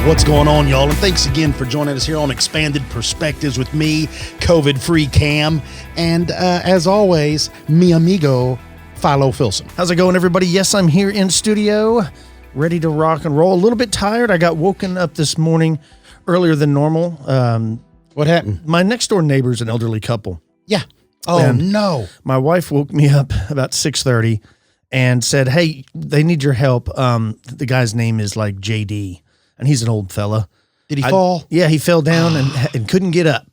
What's going on, y'all? And thanks again for joining us here on Expanded Perspectives with me, COVID-free Cam, and as always, mi amigo, Philo Filson. How's it going, everybody? Yes, I'm here in studio, ready to rock and roll. A little bit tired. I got woken up this morning earlier than normal. What happened? My next door neighbor's an elderly couple. Yeah. Oh, And no. My wife woke me up about 6:30 and said, hey, they need your help. The guy's name is like JD, and he's an old fella. Did he fall? Yeah, he fell down and couldn't get up.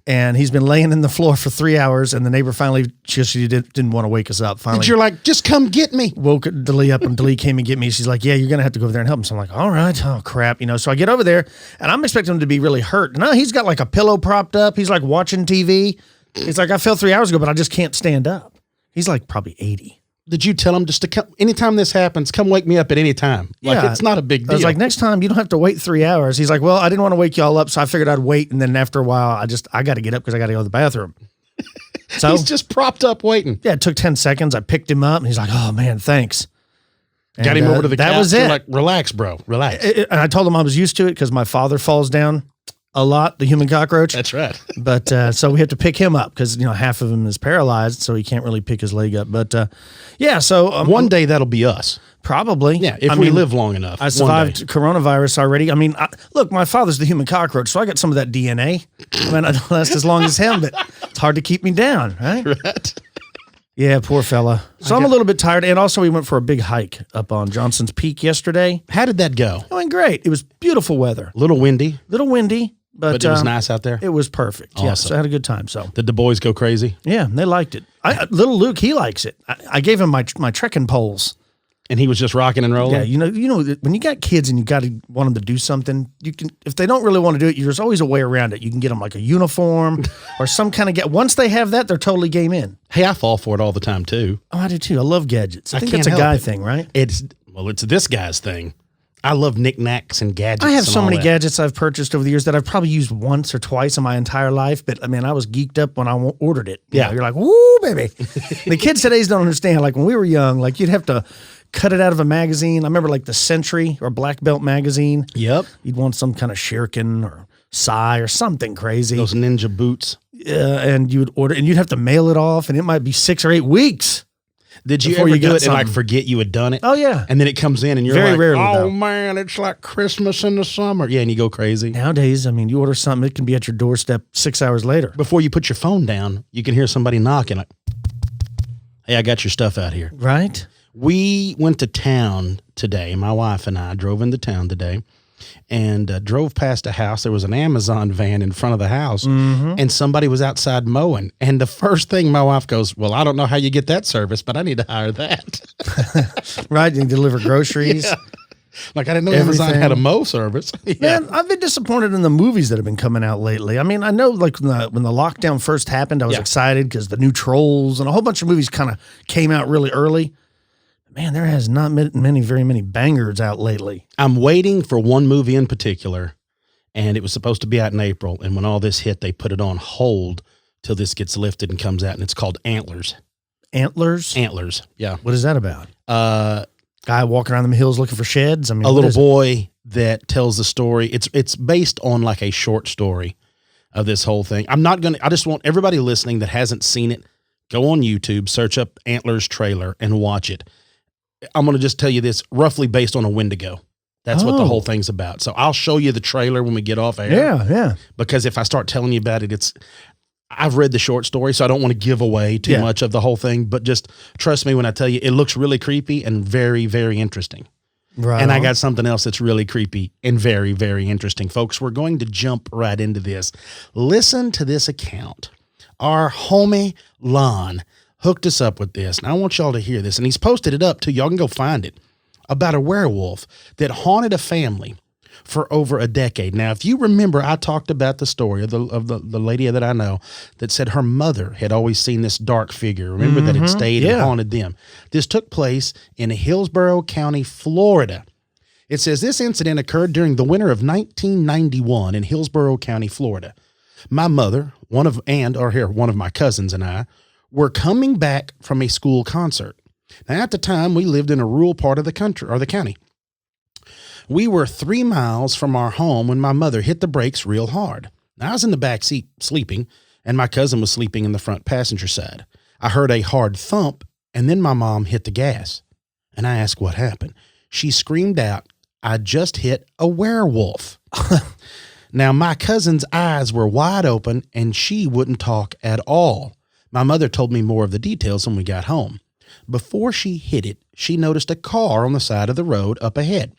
And he's been laying in the floor for 3 hours, and the neighbor finally, she didn't want to wake us up. Finally, You're like, just come get me. woke Delee up, and Delee came and get me. She's like, yeah, you're going to have to go over there and help him. So I'm like, all right. Oh, crap. So I get over there, and I'm expecting him to be really hurt. No, he's got like a pillow propped up. He's like watching TV. He's like, I fell 3 hours ago, but I just can't stand up. He's like probably 80. Did you tell him just to come, anytime this happens, come wake me up at any time? Like, Yeah. it's not a big deal. I was like, next time you don't have to wait 3 hours. He's like, well, I didn't want to wake y'all up, so I figured I'd wait. And then after a while, I got to get up because I got to go to the bathroom. So he's just propped up waiting. yeah, it took 10 seconds. I picked him up, and he's like, oh, man, thanks. Got him over to the couch. That was You're it. like, relax, bro. Relax. And I told him I was used to it because my father falls down a lot, the human cockroach. That's right. But so we have to pick him up because half of him is paralyzed, so he can't really pick his leg up. But yeah, so One day that'll be us. probably. Yeah, if we live long enough. I one survived day. coronavirus already. Look, my father's the human cockroach, so I got some of that DNA. I mean, I don't last as long as him, but it's hard to keep me down, right? Right. Yeah, poor fella. So I'm a little bit tired, and also we went for a big hike up on Johnson's Peak yesterday. How did that go? It went great. It was beautiful weather. A little windy, Little windy, but it was nice out there. It was perfect. Yeah, so I had a good time. So Did the boys go crazy? yeah, they liked it. Little Luke, he likes it. I gave him my trekking poles. And he was just rocking and rolling? Yeah, you know, when you got kids and you got to want them to do something, you can. If they don't really want to do it, there's always a way around it. You can get them like a uniform or some kind of Once they have that, they're totally game in. Hey, I fall for it all the time, too. Oh, I do too. I love gadgets. I think can't that's a help guy it. thing, right? It's this guy's thing. I love knickknacks and gadgets. I have and so all many that. gadgets I've purchased over the years that I've probably used once or twice in my entire life. But I mean, I was geeked up when I ordered it. Yeah. You're like, woo, baby. The kids today's don't understand. Like when we were young, like you'd have to cut it out of a magazine. I remember like the Century or Black Belt magazine. Yep. You'd want some kind of shuriken or Psy or something crazy. Those ninja boots. And you would order, and you'd have to mail it off, and it might be 6 or 8 weeks. Did you Before ever you do got it and like something. forget you had done it? Oh, yeah. And then it comes in and you're Very like, rarely, oh though. man, it's like Christmas in the summer. Yeah, and you go crazy. Nowadays, I mean, you order something, it can be at your doorstep 6 hours later. Before you put your phone down, you can hear somebody knocking. Like, hey, I got your stuff out here. Right? We went to town today. My wife and I drove into town today and drove past a house. There was an Amazon van in front of the house and somebody was outside mowing. And the first thing my wife goes, well, I don't know how you get that service, but I need to hire that. Right? You deliver groceries. Yeah. Like I didn't know Amazon Everything. had a mow service. Yeah. Man, I've been disappointed in the movies that have been coming out lately. I mean, I know like when the lockdown first happened, I was Yeah. excited because the new Trolls and a whole bunch of movies kind of came out really early. Man, there has not been very many bangers out lately. I'm waiting for one movie in particular, and it was supposed to be out in April. And when all this hit, they put it on hold till this gets lifted and comes out. And it's called Antlers. Antlers? Antlers. Yeah. What is that about? A Guy walking around the hills looking for sheds? I mean, what little is it? boy that tells the story. It's based on like a short story of this whole thing. I just want everybody listening that hasn't seen it, go on YouTube, search up Antlers trailer and watch it. I'm going to just tell you this, roughly based on a Wendigo. That's what the Oh. whole thing's about. So I'll show you the trailer when we get off air. Yeah, yeah. Because if I start telling you about it, I've read the short story, so I don't want to give away too Yeah. much of the whole thing, but just trust me when I tell you, it looks really creepy and very, very interesting. Right. And I on. got something else that's really creepy and very, very interesting. Folks, we're going to jump right into this. Listen to this account. Our homie Lon hooked us up with this, and I want y'all to hear this. And he's posted it up too. Y'all can go find it. About a werewolf that haunted a family for over a decade. Now, if you remember, I talked about the story of the lady that I know that said her mother had always seen this dark figure. Remember that it stayed and Yeah. haunted them. This took place in Hillsborough County, Florida. It says this incident occurred during the winter of 1991 in Hillsborough County, Florida. My mother, one of my cousins and I were coming back from a school concert. Now, at the time, we lived in a rural part of the country or the county. We were 3 miles from our home when my mother hit the brakes real hard. I was in the back seat sleeping, and my cousin was sleeping in the front passenger side. I heard a hard thump, and then my mom hit the gas. And I asked what happened. She screamed out, "I just hit a werewolf." Now, my cousin's eyes were wide open, and she wouldn't talk at all. My mother told me more of the details when we got home. Before she hit it, she noticed a car on the side of the road up ahead.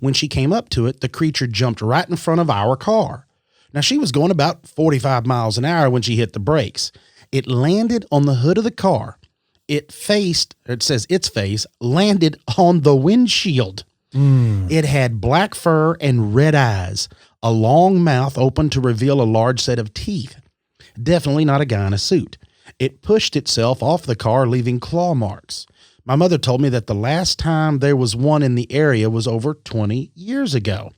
When she came up to it, the creature jumped right in front of our car. Now, she was going about 45 miles an hour when she hit the brakes. It landed on the hood of the car. Its face landed on the windshield. It had black fur and red eyes, a long mouth open to reveal a large set of teeth. Definitely not a guy in a suit. It pushed itself off the car, leaving claw marks. My mother told me that the last time there was one in the area was over 20 years ago.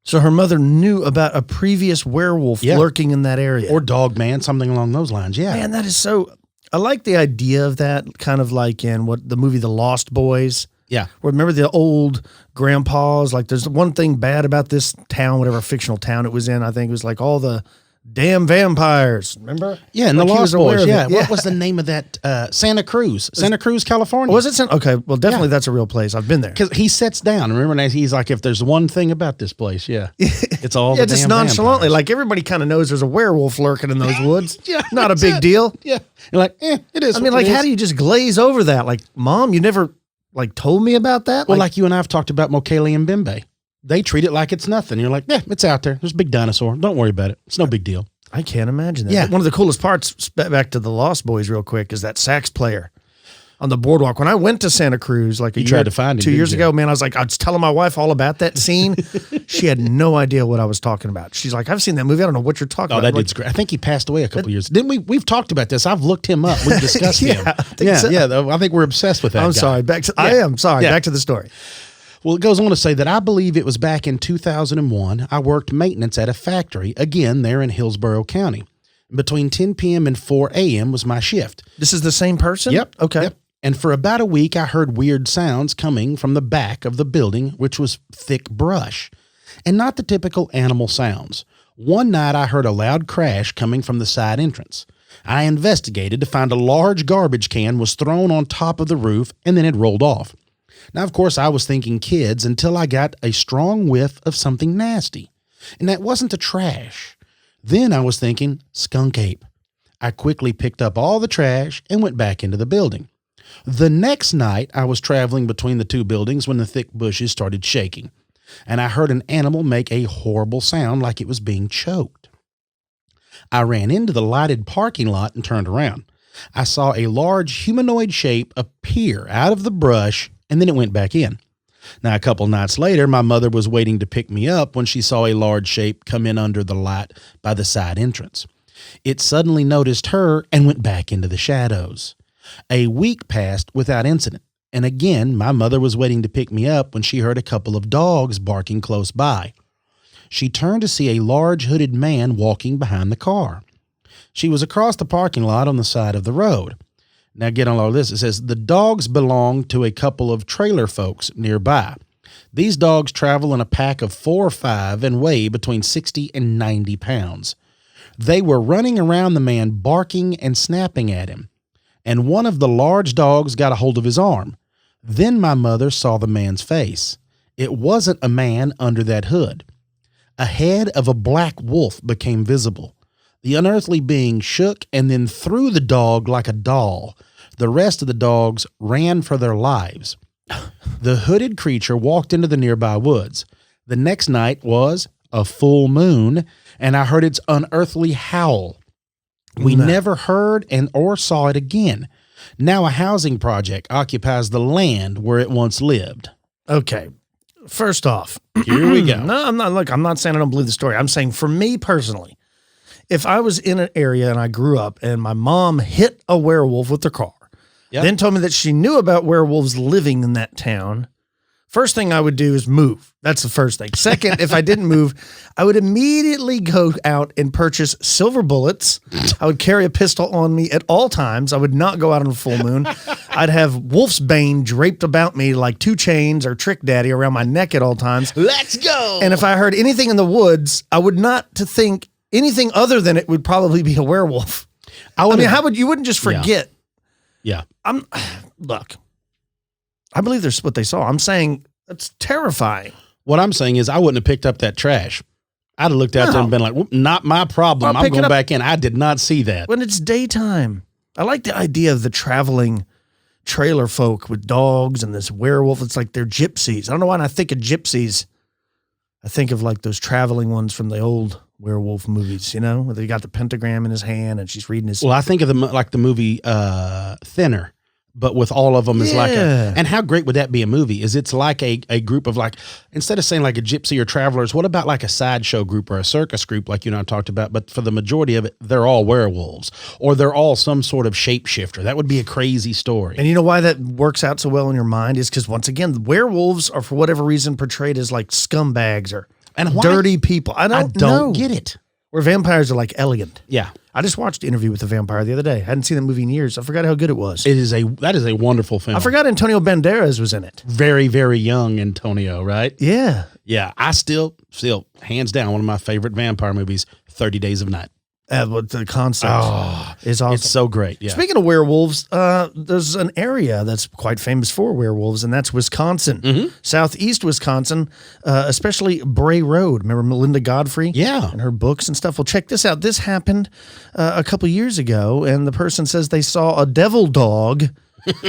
So her mother knew about a previous werewolf lurking in that area. Or dog man, something along those lines, yeah. Man, that is so... I like the idea of that, kind of like in what the movie The Lost Boys. Yeah. Where remember the old grandpas, like there's one thing bad about this town, whatever fictional town it was in, I think it was like all the damn vampires. Remember? Yeah, and like the Lost Boys. Yeah. Yeah. What was the name of that? Santa Cruz, California. Was it? Okay. Well, definitely that's a real place. I've been there. Because he sits down. Remember, and he's like, if there's one thing about this place, it's all the just damn nonchalantly. vampires. Like everybody kind of knows there's a werewolf lurking in those woods. Not a that's big deal. Yeah. You're like, it is. I mean, like, how do you just glaze over that? Like, Mom, you never like told me about that? Well, like you and I have talked about Mokele and Bimbe. They treat it like it's nothing. You're like, it's out there. There's a big dinosaur. Don't worry about it. It's no big deal. I can't imagine that. Yeah. One of the coolest parts, back to the Lost Boys real quick, is that sax player on the boardwalk. When I went to Santa Cruz like tried to find him, 2 years didn't you? ago, man, I was telling my wife all about that scene. She had no idea what I was talking about. She's like, I've seen that movie. I don't know what you're talking about. That dude's great. I think he passed away a couple years. Didn't we? We've talked about this. I've looked him up. We've discussed him. I think so. I think we're obsessed with that I'm guy. sorry. I am sorry. Yeah. Back to the story. Well, it goes on to say that I believe it was back in 2001. I worked maintenance at a factory, again, there in Hillsborough County. Between 10 p.m. and 4 a.m. was my shift. This is the same person? Yep. Okay. Yep. And for about a week, I heard weird sounds coming from the back of the building, which was thick brush, and not the typical animal sounds. One night, I heard a loud crash coming from the side entrance. I investigated to find a large garbage can was thrown on top of the roof, and then it rolled off. Now, of course, I was thinking kids until I got a strong whiff of something nasty, and that wasn't the trash. Then I was thinking skunk ape. I quickly picked up all the trash and went back into the building. The next night, I was traveling between the two buildings when the thick bushes started shaking, and I heard an animal make a horrible sound like it was being choked. I ran into the lighted parking lot and turned around. I saw a large humanoid shape appear out of the brush, and then it went back in. Now, a couple nights later, my mother was waiting to pick me up when she saw a large shape come in under the light by the side entrance. It suddenly noticed her and went back into the shadows. A week passed without incident, and again, my mother was waiting to pick me up when she heard a couple of dogs barking close by. She turned to see a large hooded man walking behind the car. She was across the parking lot on the side of the road. Now, get on all this. It says the dogs belong to a couple of trailer folks nearby. These dogs travel in a pack of 4 or 5 and weigh between 60 and 90 pounds. They were running around the man, barking and snapping at him, and one of the large dogs got a hold of his arm. Then my mother saw the man's face. It wasn't a man under that hood. A head of a black wolf became visible. The unearthly being shook and then threw the dog like a doll. The rest of the dogs ran for their lives. The hooded creature walked into the nearby woods. The next night was a full moon, and I heard its unearthly howl. We never heard or saw it again. Now a housing project occupies the land where it once lived. Okay. First off, Here we go. No, I'm not saying I don't believe the story. I'm saying for me personally, if I was in an area and I grew up and my mom hit a werewolf with her car, then told me that she knew about werewolves living in that town, first thing I would do is move. That's the first thing. Second, if I didn't move, I would immediately go out and purchase silver bullets. I would carry a pistol on me at all times. I would not go out on a full moon. I'd have wolf's bane draped about me like 2 chains or Trick Daddy around my neck at all times. Let's go. And if I heard anything in the woods, I would not to think anything other than it would probably be a werewolf. I mean, you wouldn't just forget. Yeah. Look, I believe there's what they saw. I'm saying that's terrifying. What I'm saying is I wouldn't have picked up that trash. I'd have looked out there and been like, "Whoop, not my problem. I'm going back in." I did not see that. When it's daytime. I like the idea of the traveling trailer folk with dogs and this werewolf. It's like they're gypsies. I don't know why when I think of gypsies, I think of like those traveling ones from the old werewolf movies, you know, where they got the pentagram in his hand and she's reading his. Well, I think of the movie Thinner, but with all of them is like and how great would that be a movie? Is it's like a group of like, instead of saying like a gypsy or travelers, what about like a sideshow group or a circus group like you and I talked about? But for the majority of it, they're all werewolves or they're all some sort of shapeshifter. That would be a crazy story. And you know why that works out so well in your mind is because once again, the werewolves are for whatever reason portrayed as like scumbags or dirty people. I don't know. Get it. Where vampires are like elegant. Yeah. I just watched Interview with the Vampire the other day. I hadn't seen that movie in years. I forgot how good it was. That is a wonderful film. I forgot Antonio Banderas was in it. Very, very young Antonio, right? Yeah. Yeah. I still, hands down, one of my favorite vampire movies, 30 Days of Night. The concept is awesome. It's so great. Yeah. Speaking of werewolves, there's an area that's quite famous for werewolves, and that's Wisconsin. Southeast Wisconsin, especially Bray Road. Remember Melinda Godfrey? Yeah. And her books and stuff. Well, check this out. This happened a couple years ago, and the person says they saw a devil dog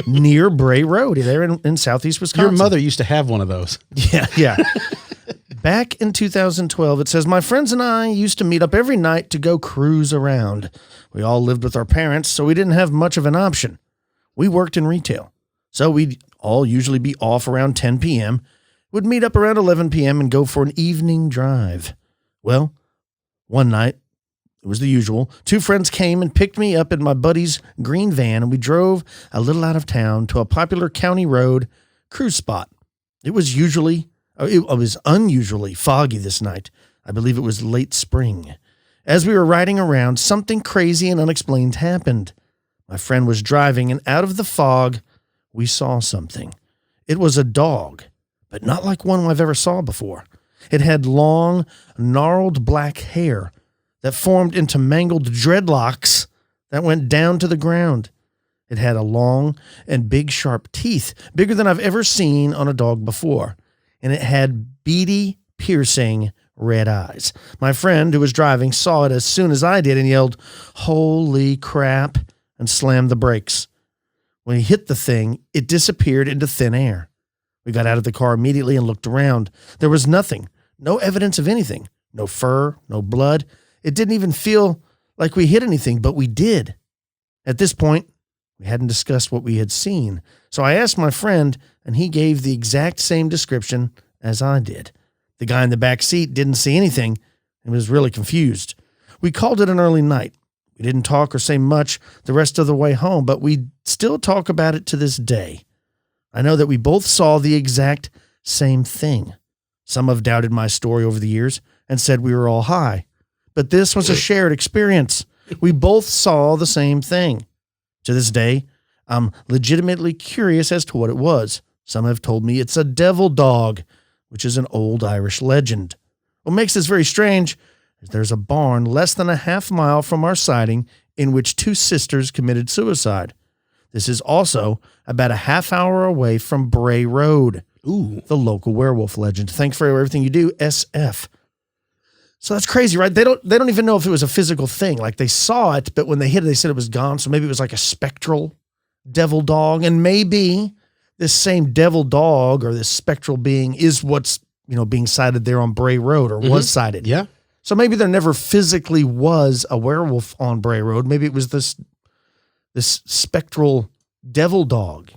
near Bray Road there in Southeast Wisconsin. Your mother used to have one of those. Yeah. Back in 2012, it says, my friends and I used to meet up every night to go cruise around. We all lived with our parents, so we didn't have much of an option. We worked in retail, so we'd all usually be off around 10 p.m., would meet up around 11 p.m. and go for an evening drive. Well, one night, it was the usual. 2 friends came and picked me up in my buddy's green van, and we drove a little out of town to a popular county road cruise spot. It was unusually foggy this night. I believe it was late spring. As we were riding around, something crazy and unexplained happened. My friend was driving, and out of the fog, we saw something. It was a dog, but not like one I've ever saw before. It had long, gnarled black hair that formed into mangled dreadlocks that went down to the ground. It had a long and big sharp teeth, bigger than I've ever seen on a dog before. And it had beady, piercing red eyes. My friend who was driving saw it as soon as I did and yelled, "Holy crap," and slammed the brakes. When he hit the thing, it disappeared into thin air. We got out of the car immediately and looked around. There was nothing, no evidence of anything, no fur, no blood. It didn't even feel like we hit anything, but we did. At this point, we hadn't discussed what we had seen. So I asked my friend, and he gave the exact same description as I did. The guy in the back seat didn't see anything and was really confused. We called it an early night. We didn't talk or say much the rest of the way home, but we still talk about it to this day. I know that we both saw the exact same thing. Some have doubted my story over the years and said we were all high, but this was a shared experience. We both saw the same thing. To this day, I'm legitimately curious as to what it was. Some have told me it's a devil dog, which is an old Irish legend. What makes this very strange is there's a barn less than a half mile from our sighting in which 2 sisters committed suicide. This is also about a half hour away from Bray Road, the local werewolf legend. Thanks for everything you do, SF. So that's crazy, right? They don't even know if it was a physical thing. Like they saw it, but when they hit it, they said it was gone. So maybe it was like a spectral devil dog. And maybe this same devil dog or this spectral being is what's, being sighted there on Bray Road or was sighted. Yeah. So maybe there never physically was a werewolf on Bray Road. Maybe it was this spectral devil dog.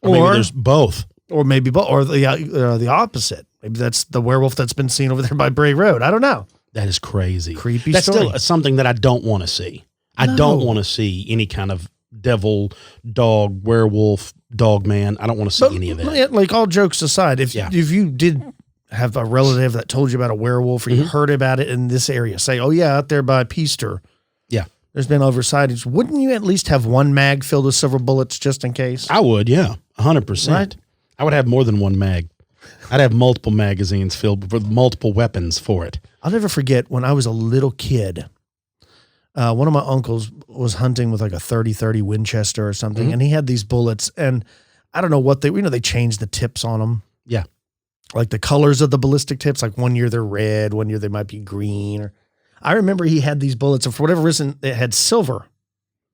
Or maybe there's both. Or maybe both, or the opposite. Maybe that's the werewolf that's been seen over there by Bray Road. I don't know. That is crazy. Creepy That's story. still something that I don't want to see. I don't want to see any kind of devil, dog, werewolf, dog man. I don't want to see any of that. Like all jokes aside, if you did have a relative that told you about a werewolf or you heard about it in this area, say, oh yeah, out there by Peaster. Yeah. there's been over sightings. Wouldn't you at least have one mag filled with silver bullets just in case? I would, yeah, 100%. Right? I would have more than one mag. I'd have multiple magazines filled with multiple weapons for it. I'll never forget when I was a little kid. One of my uncles was hunting with like a 30-30 Winchester or something, and he had these bullets, and I don't know what they changed the tips on them. Yeah. Like the colors of the ballistic tips, like one year they're red, one year they might be green. I remember he had these bullets, and for whatever reason, it had silver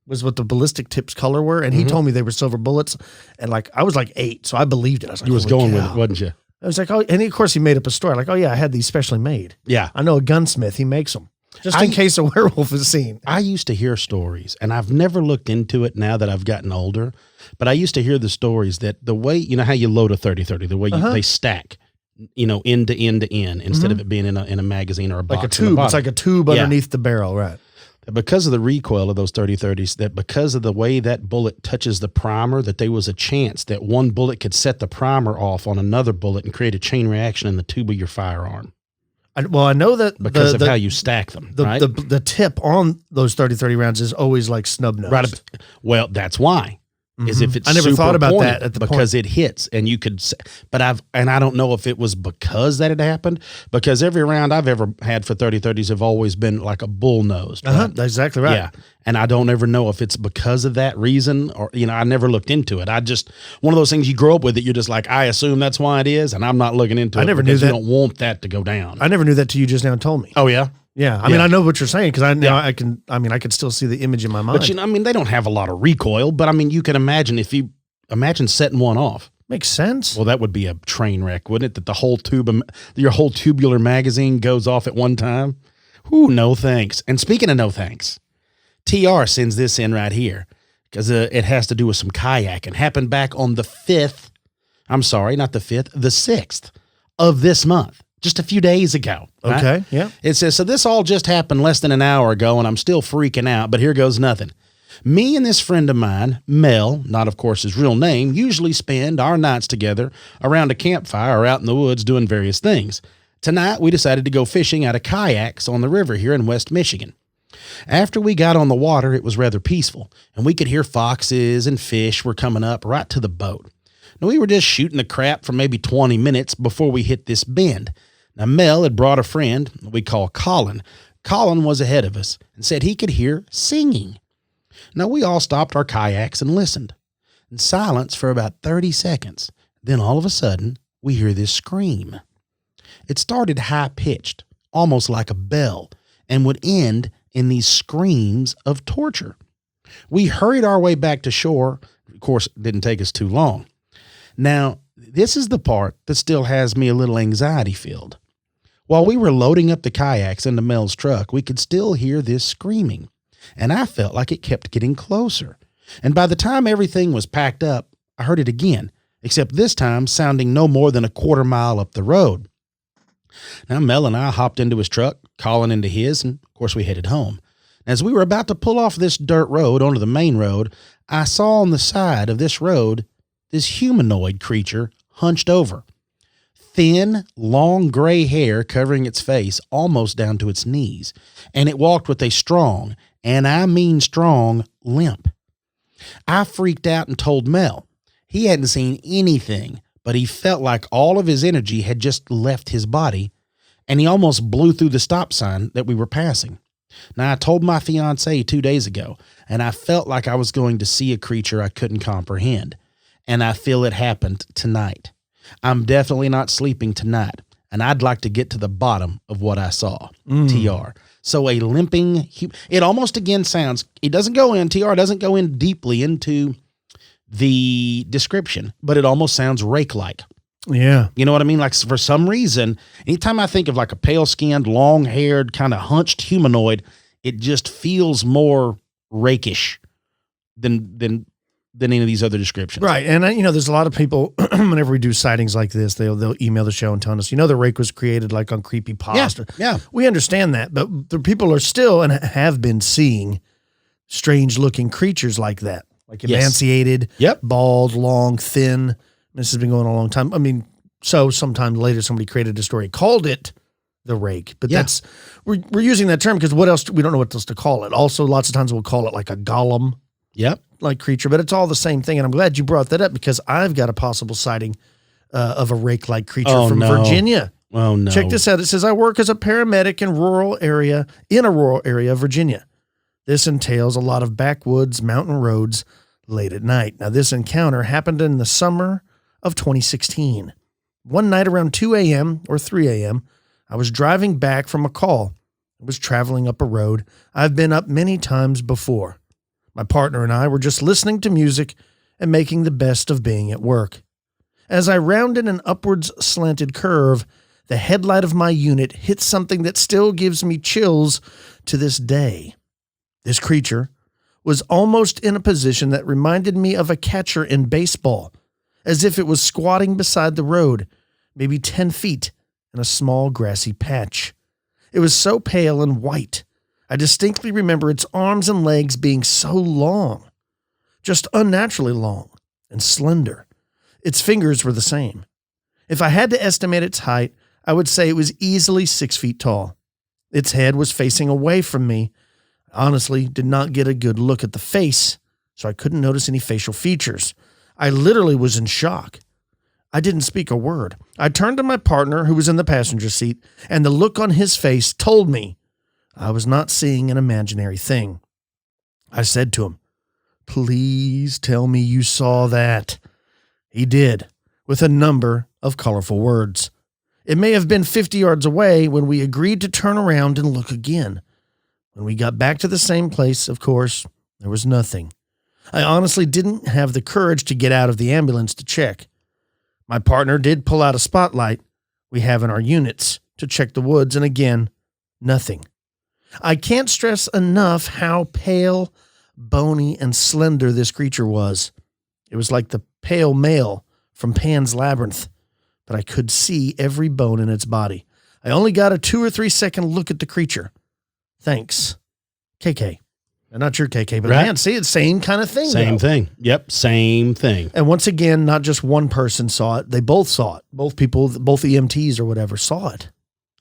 was what the ballistic tips color were, and he told me they were silver bullets, and like I was like 8, so I believed it. I was like, You was going with it, wasn't you? I was like, oh, and of course he made up a story. Like, oh yeah, I had these specially made. Yeah. I know a gunsmith, he makes them. Just in case a werewolf is seen. I used to hear stories, and I've never looked into it now that I've gotten older, but I used to hear the stories that the way, you know how you load a 30-30, the way they stack, end to end to end, instead of it being in a magazine or a box. Like a tube. It's like a tube underneath the barrel, right? Because of the recoil of those 30-30s, that because of the way that bullet touches the primer, that there was a chance that one bullet could set the primer off on another bullet and create a chain reaction in the tube of your firearm. I know that because of how you stack them, right? The tip on those 30-30 rounds is always like snub nose. Right. Well, that's why. Is if it's I never thought about that at the because it hits and you could, but I don't know if it was because that had happened, because every round I've ever had for 30-30s have always been like a bull nosed. Right? That's exactly right. Yeah. And I don't ever know if it's because of that reason or, I never looked into it. I just, one of those things you grow up with it. You're just like, I assume that's why it is. And I'm not looking into it. I never knew that. You don't want that to go down. I never knew that till you just now told me. Oh yeah. Yeah, I mean, I know what you're saying because I could still see the image in my mind. But they don't have a lot of recoil. But I mean, you can imagine imagine setting one off. Makes sense. Well, that would be a train wreck, wouldn't it? That your whole tubular magazine goes off at one time. Whoo, no thanks. And speaking of no thanks, TR sends this in right here because it has to do with some kayaking. Happened back on the 5th. I'm sorry, not the 5th, the 6th of this month. Just a few days ago. Right? Okay, yeah. It says, so this all just happened less than an hour ago, and I'm still freaking out, but here goes nothing. Me and this friend of mine, Mel, not of course his real name, usually spend our nights together around a campfire or out in the woods doing various things. Tonight, we decided to go fishing out of kayaks on the river here in West Michigan. After we got on the water, it was rather peaceful, and we could hear foxes and fish were coming up right to the boat. Now, we were just shooting the crap for maybe 20 minutes before we hit this bend. Now, Mel had brought a friend we call Colin. Colin was ahead of us and said he could hear singing. Now, we all stopped our kayaks and listened. In silence for about 30 seconds. Then all of a sudden, we hear this scream. It started high-pitched, almost like a bell, and would end in these screams of torture. We hurried our way back to shore. Of course, it didn't take us too long. Now, this is the part that still has me a little anxiety-filled. While we were loading up the kayaks into Mel's truck, we could still hear this screaming, and I felt like it kept getting closer. And by the time everything was packed up, I heard it again, except this time sounding no more than a quarter mile up the road. Now, Mel and I hopped into his truck, Colin into his, and of course we headed home. As we were about to pull off this dirt road onto the main road, I saw on the side of this road this humanoid creature hunched over. Thin, long gray hair covering its face almost down to its knees, and it walked with a strong, and I mean strong, limp. I freaked out and told Mel. He hadn't seen anything, but he felt like all of his energy had just left his body, and he almost blew through the stop sign that we were passing. Now, I told my fiancée 2 days ago, and I felt like I was going to see a creature I couldn't comprehend, and I feel it happened tonight. I'm definitely not sleeping tonight, and I'd like to get to the bottom of what I saw. TR. So a limping, it almost again sounds, TR doesn't go in deeply into the description, but it almost sounds rake-like. Yeah. You know what I mean? Like for some reason, anytime I think of like a pale-skinned, long-haired, kind of hunched humanoid, it just feels more rakish than any of these other descriptions. Right. And, there's a lot of people, whenever we do sightings like this, they'll email the show and tell us, the rake was created like on creepypasta. Yeah. We understand that, but the people are still and have been seeing strange looking creatures like that, like emaciated, bald, long, thin. This has been going on a long time. I mean, so sometime later, somebody created a story, called it the rake, but Yeah. we're using that term because what else? We don't know what else to call it. Also, lots of times we'll call it like a golem Yep. like creature, but it's all the same thing. And I'm glad you brought that up because I've got a possible sighting of a rake-like creature from Virginia. Oh no. Check this out. It says I work as a paramedic in a rural area of Virginia. This entails a lot of backwoods, mountain roads late at night. Now, this encounter happened in the summer of 2016. One night around 2 a.m. or 3 a.m., I was driving back from a call. I was traveling up a road I've been up many times before. My partner and I were just listening to music and making the best of being at work. As I rounded an upwards slanted curve, the headlight of my unit hit something that still gives me chills to this day. This creature was almost in a position that reminded me of a catcher in baseball, as if it was squatting beside the road, maybe 10 feet in a small grassy patch. It was so pale and white. I distinctly remember its arms and legs being so long, just unnaturally long and slender. Its fingers were the same. If I had to estimate its height, I would say it was easily 6 feet tall. Its head was facing away from me. I honestly did not get a good look at the face, so I couldn't notice any facial features. I literally was in shock. I didn't speak a word. I turned to my partner, who was in the passenger seat, and the look on his face told me I was not seeing an imaginary thing. I said to him, "Please tell me you saw that." He did, with a number of colorful words. It may have been 50 yards away when we agreed to turn around and look again. When we got back to the same place, of course, there was nothing. I honestly didn't have the courage to get out of the ambulance to check. My partner did pull out a spotlight we have in our units to check the woods, and again, nothing. I can't stress enough how pale, bony, and slender this creature was. It was like the pale male from Pan's Labyrinth, but I could see every bone in its body. I only got a 2 or 3 second look at the creature. Thanks, KK. Not your KK, but Right. man, see, it's same kind of thing. Same though. thing. Yep. Same thing. And once again, not just one person saw it. They both saw it. Both people, both EMTs or whatever saw it.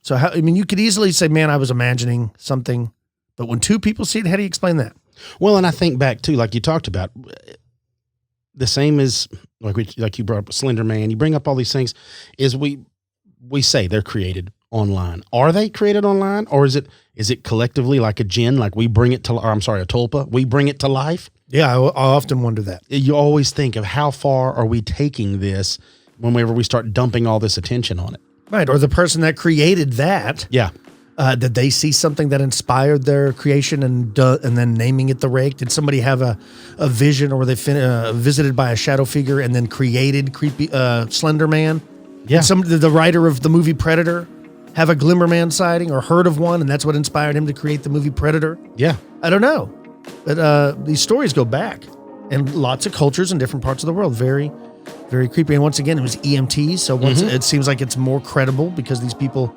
So, you could easily say, man, I was imagining something. But when two people see it, how do you explain that? Well, and I think back too, like you talked about, the same as like you brought up Slender Man. You bring up all these things. Is we say they're created online. Are they created online, or is it collectively like a jinn? Like we bring it to, or I'm sorry, a tulpa. We bring it to life. Yeah, I often wonder that. You always think of how far are we taking this whenever we start dumping all this attention on it. Right, or the person that created that. Yeah. Did they see something that inspired their creation and then naming it the rake? Did somebody have a vision, or were they visited by a shadow figure and then created creepy Slender Man? Yeah. Did the writer of the movie Predator have a Glimmerman sighting or heard of one, and that's what inspired him to create the movie Predator? Yeah. I don't know. But these stories go back, and lots of cultures in different parts of the world. Very, very creepy. And once again, it was EMTs, so it seems like it's more credible because these people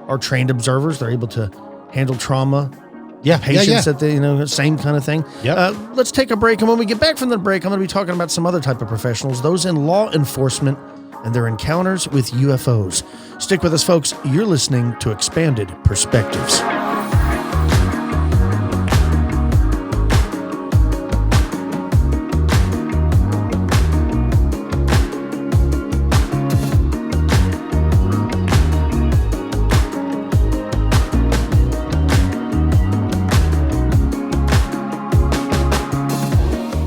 are trained observers. They're able to handle trauma. Yeah. Patients that they, same kind of thing. Yep. Let's take a break. And when we get back from the break, I'm going to be talking about some other type of professionals, those in law enforcement and their encounters with UFOs. Stick with us, folks. You're listening to Expanded Perspectives.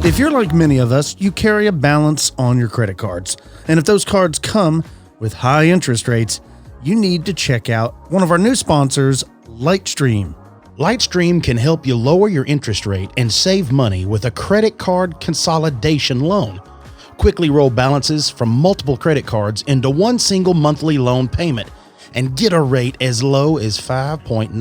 If you're like many of us, you carry a balance on your credit cards. And if those cards come with high interest rates, you need to check out one of our new sponsors, Lightstream. Lightstream can help you lower your interest rate and save money with a credit card consolidation loan. Quickly roll balances from multiple credit cards into one single monthly loan payment and get a rate as low as 5.95%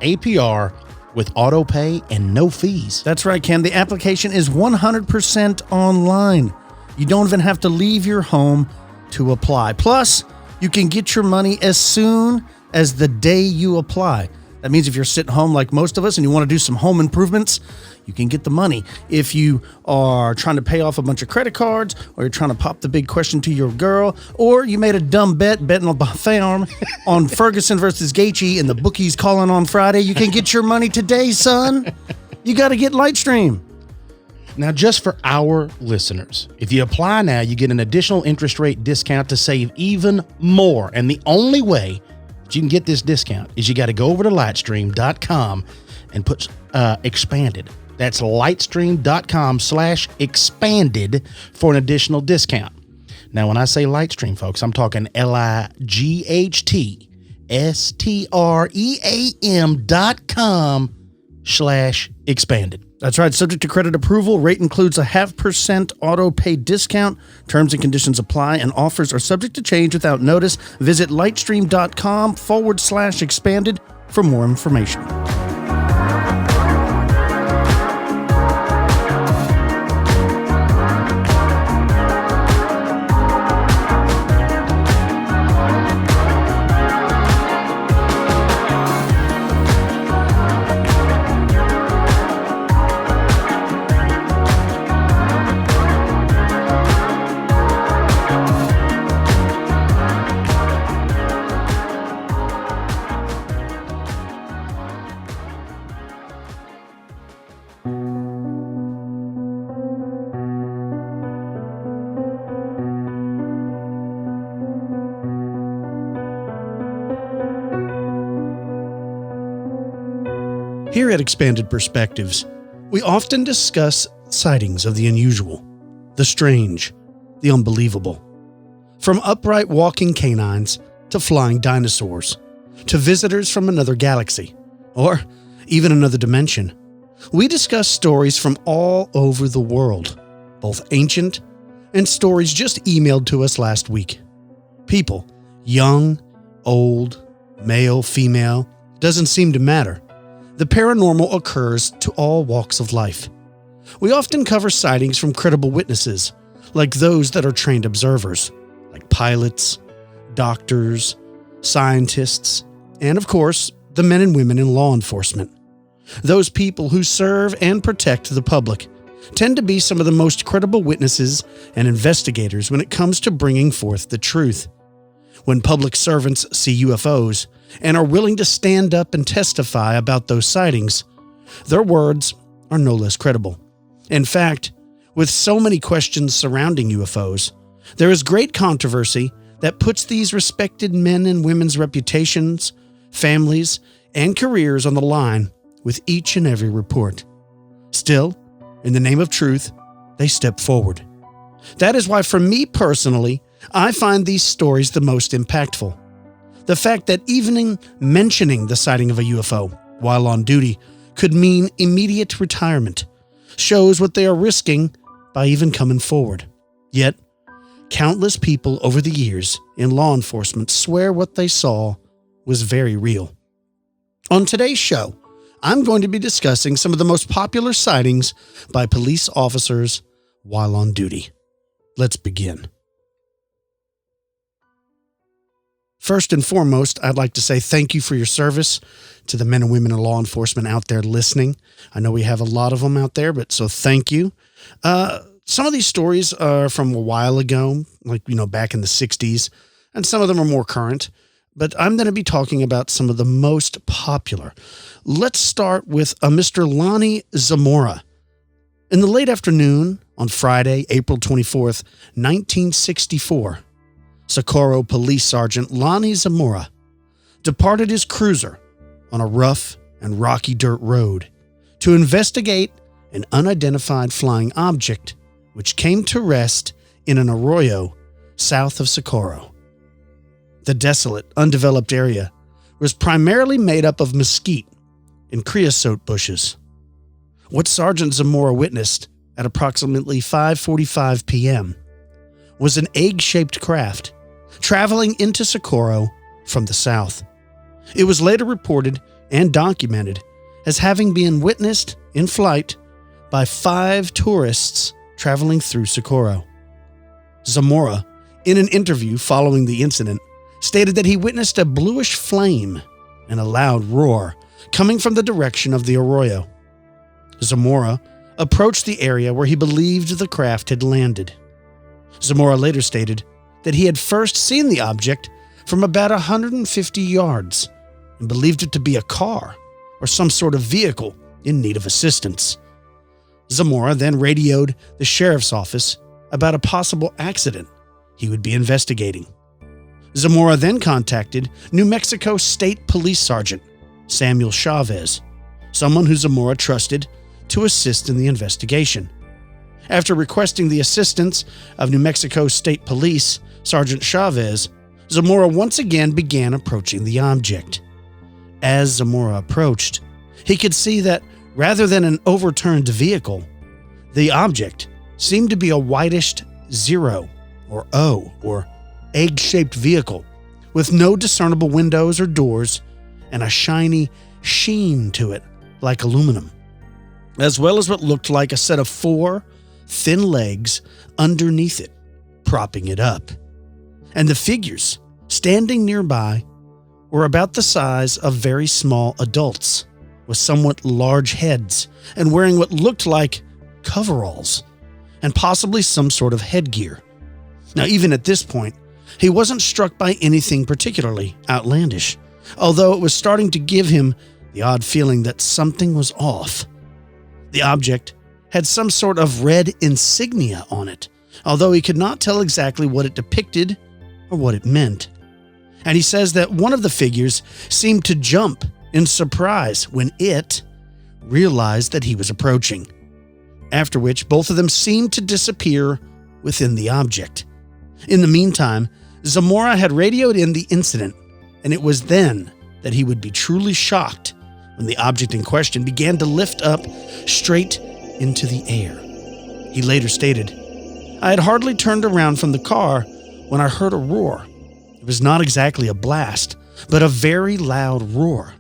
APR with auto pay and no fees. That's right, Cam. The application is 100% online. You don't even have to leave your home to apply. Plus, you can get your money as soon as the day you apply. That means if you're sitting home like most of us and you want to do some home improvements, you can get the money. If you are trying to pay off a bunch of credit cards, or you're trying to pop the big question to your girl, or you made a dumb betting on the farm on Ferguson versus Gaethje and the bookies calling on Friday, you can get your money today, son. You got to get Lightstream. Now, just for our listeners, if you apply now, you get an additional interest rate discount to save even more. And the only way that you can get this discount is you got to go over to lightstream.com and put expanded. That's lightstream.com/expanded for an additional discount. Now, when I say Lightstream, folks, I'm talking lightstream.com/expanded. That's right. Subject to credit approval. Rate includes a 0.5% auto pay discount. Terms and conditions apply, and offers are subject to change without notice. Visit lightstream.com/expanded for more information. Here at Expanded Perspectives, we often discuss sightings of the unusual, the strange, the unbelievable. From upright walking canines to flying dinosaurs, to visitors from another galaxy, or even another dimension, we discuss stories from all over the world, both ancient and stories just emailed to us last week. People, young, old, male, female, doesn't seem to matter. The paranormal occurs to all walks of life. We often cover sightings from credible witnesses, like those that are trained observers, like pilots, doctors, scientists, and of course, the men and women in law enforcement. Those people who serve and protect the public tend to be some of the most credible witnesses and investigators when it comes to bringing forth the truth. When public servants see UFOs and are willing to stand up and testify about those sightings, their words are no less credible. In fact, with so many questions surrounding UFOs, there is great controversy that puts these respected men and women's reputations, families, and careers on the line with each and every report. Still, in the name of truth, they step forward. That is why, for me personally, I find these stories the most impactful. The fact that even mentioning the sighting of a UFO while on duty could mean immediate retirement shows what they are risking by even coming forward. Yet, countless people over the years in law enforcement swear what they saw was very real. On today's show, I'm going to be discussing some of the most popular sightings by police officers while on duty. Let's begin. First and foremost, I'd like to say thank you for your service to the men and women in law enforcement out there listening. I know we have a lot of them out there, but so thank you. Some of these stories are from a while ago, like, back in the 60s, and some of them are more current, but I'm going to be talking about some of the most popular. Let's start with a Mr. Lonnie Zamora. In the late afternoon on Friday, April 24th, 1964, Socorro Police Sergeant Lonnie Zamora departed his cruiser on a rough and rocky dirt road to investigate an unidentified flying object which came to rest in an arroyo south of Socorro. The desolate, undeveloped area was primarily made up of mesquite and creosote bushes. What Sergeant Zamora witnessed at approximately 5:45 p.m. was an egg-shaped craft traveling into Socorro from the south. It was later reported and documented as having been witnessed in flight by 5 tourists traveling through Socorro. Zamora, in an interview following the incident, stated that he witnessed a bluish flame and a loud roar coming from the direction of the arroyo. Zamora approached the area where he believed the craft had landed. Zamora later stated that he had first seen the object from about 150 yards and believed it to be a car or some sort of vehicle in need of assistance. Zamora then radioed the sheriff's office about a possible accident he would be investigating. Zamora then contacted New Mexico State Police Sergeant Samuel Chavez, someone who Zamora trusted, to assist in the investigation. After requesting the assistance of New Mexico State Police Sergeant Chavez, Zamora once again began approaching the object. As Zamora approached, he could see that rather than an overturned vehicle, the object seemed to be a whitish zero or O or egg-shaped vehicle with no discernible windows or doors and a shiny sheen to it like aluminum, as well as what looked like a set of 4 thin legs underneath it, propping it up. And the figures standing nearby were about the size of very small adults, with somewhat large heads and wearing what looked like coveralls and possibly some sort of headgear. Now, even at this point, he wasn't struck by anything particularly outlandish, although it was starting to give him the odd feeling that something was off. The object had some sort of red insignia on it, although he could not tell exactly what it depicted or what it meant. And he says that one of the figures seemed to jump in surprise when it realized that he was approaching, after which both of them seemed to disappear within the object. In the meantime, Zamora had radioed in the incident, and it was then that he would be truly shocked when the object in question began to lift up straight into the air. He later stated, "I had hardly turned around from the car when I heard a roar. It was not exactly a blast, but a very loud roar.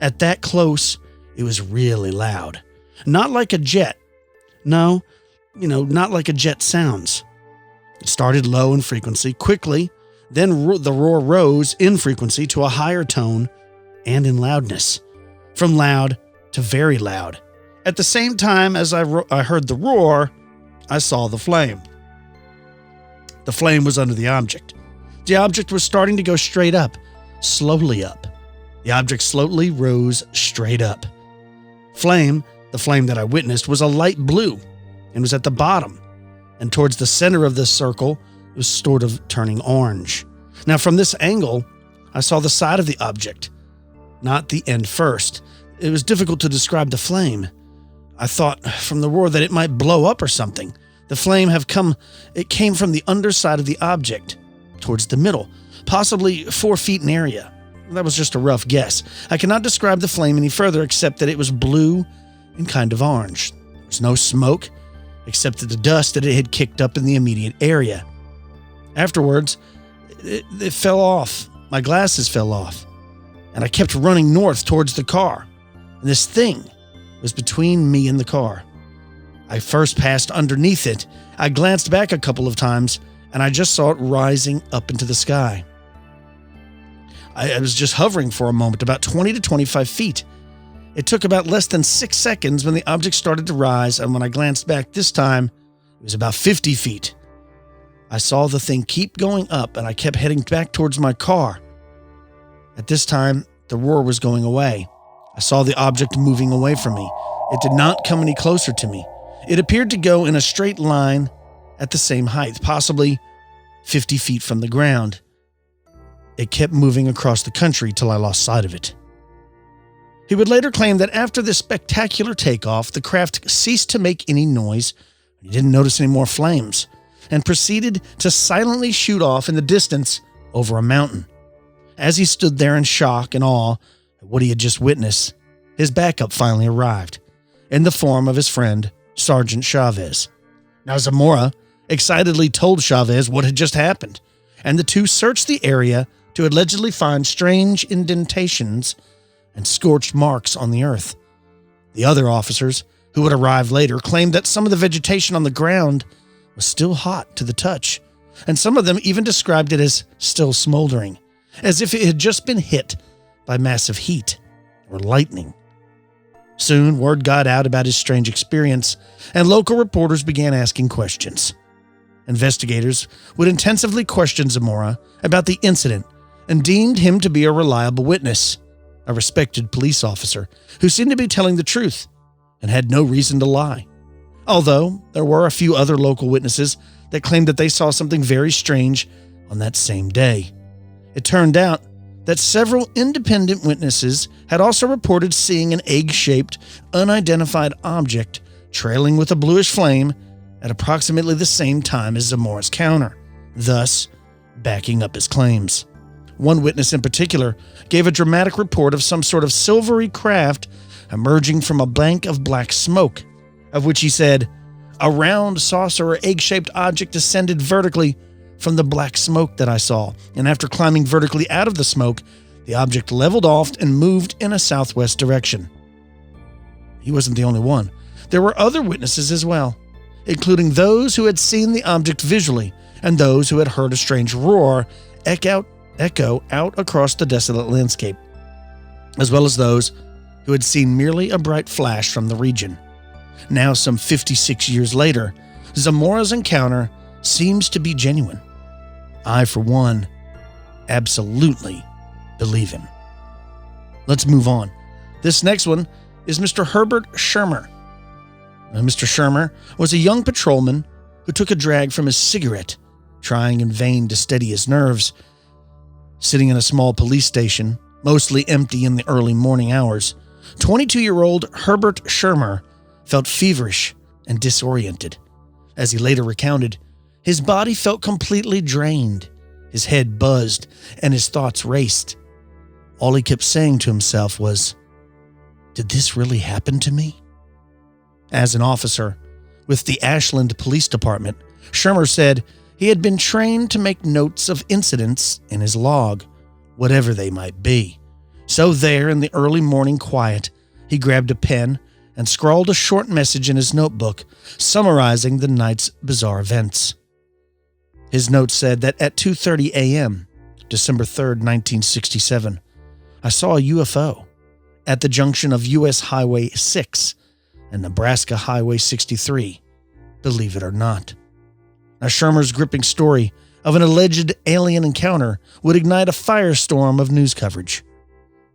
At that close, it was really loud. Not like a jet. No, not like a jet sounds. It started low in frequency quickly, then the roar rose in frequency to a higher tone and in loudness, from loud to very loud. At the same time as I heard the roar, I saw the flame. The flame was under the object. The object was starting to go straight up, slowly up. The object slowly rose straight up. The flame that I witnessed, was a light blue and was at the bottom, and towards the center of this circle, it was sort of turning orange. Now, from this angle, I saw the side of the object, not the end first. It was difficult to describe the flame. I thought from the roar that it might blow up or something. The flame came from the underside of the object, towards the middle, possibly 4 feet in area. That was just a rough guess. I cannot describe the flame any further except that it was blue and kind of orange. There was no smoke, except that the dust that it had kicked up in the immediate area. Afterwards, it fell off. My glasses fell off, and I kept running north towards the car. And this thing was between me and the car. I first passed underneath it. I glanced back a couple of times, and I just saw it rising up into the sky. I was just hovering for a moment, about 20 to 25 feet. It took about less than 6 seconds when the object started to rise, and when I glanced back this time, it was about 50 feet. I saw the thing keep going up, and I kept heading back towards my car. At this time, the roar was going away. I saw the object moving away from me. It did not come any closer to me. It appeared to go in a straight line at the same height, possibly 50 feet from the ground. It kept moving across the country till I lost sight of it. He would later claim that after this spectacular takeoff, the craft ceased to make any noise, he didn't notice any more flames, and proceeded to silently shoot off in the distance over a mountain. As he stood there in shock and awe at what he had just witnessed, his backup finally arrived, in the form of his friend, Sergeant Chavez. Now Zamora excitedly told Chavez what had just happened, and the two searched the area to allegedly find strange indentations and scorched marks on the earth. The other officers, who would arrive later, claimed that some of the vegetation on the ground was still hot to the touch, and some of them even described it as still smoldering, as if it had just been hit by massive heat. or lightning. Soon, word got out about his strange experience, and local reporters began asking questions. Investigators would intensively question Zamora about the incident and deemed him to be a reliable witness, a respected police officer who seemed to be telling the truth and had no reason to lie. Although there were a few other local witnesses that claimed that they saw something very strange on that same day. It turned out that several independent witnesses had also reported seeing an egg-shaped, unidentified object trailing with a bluish flame at approximately the same time as Zamora's counter, thus backing up his claims. One witness in particular gave a dramatic report of some sort of silvery craft emerging from a bank of black smoke, of which he said, "A round saucer or egg-shaped object descended vertically from the black smoke that I saw, and after climbing vertically out of the smoke, the object leveled off and moved in a southwest direction." He wasn't the only one. There were other witnesses as well, including those who had seen the object visually and those who had heard a strange roar echo out across the desolate landscape, as well as those who had seen merely a bright flash from the region. Now, some 56 years later, Zamora's encounter seems to be genuine. I, for one, absolutely believe him. Let's move on. This next one is Mr. Herbert Shermer. Now, Mr. Shermer was a young patrolman who took a drag from his cigarette, trying in vain to steady his nerves. Sitting in a small police station, mostly empty in the early morning hours, 22-year-old Herbert Shermer felt feverish and disoriented. As he later recounted, his body felt completely drained, his head buzzed, and his thoughts raced. All he kept saying to himself was, "Did this really happen to me?" As an officer with the Ashland Police Department, Shermer said he had been trained to make notes of incidents in his log, whatever they might be. So there, in the early morning quiet, he grabbed a pen and scrawled a short message in his notebook summarizing the night's bizarre events. His note said that at 2:30 a.m., December 3rd, 1967, I saw a UFO at the junction of U.S. Highway 6 and Nebraska Highway 63, believe it or not. Now, Shermer's gripping story of an alleged alien encounter would ignite a firestorm of news coverage.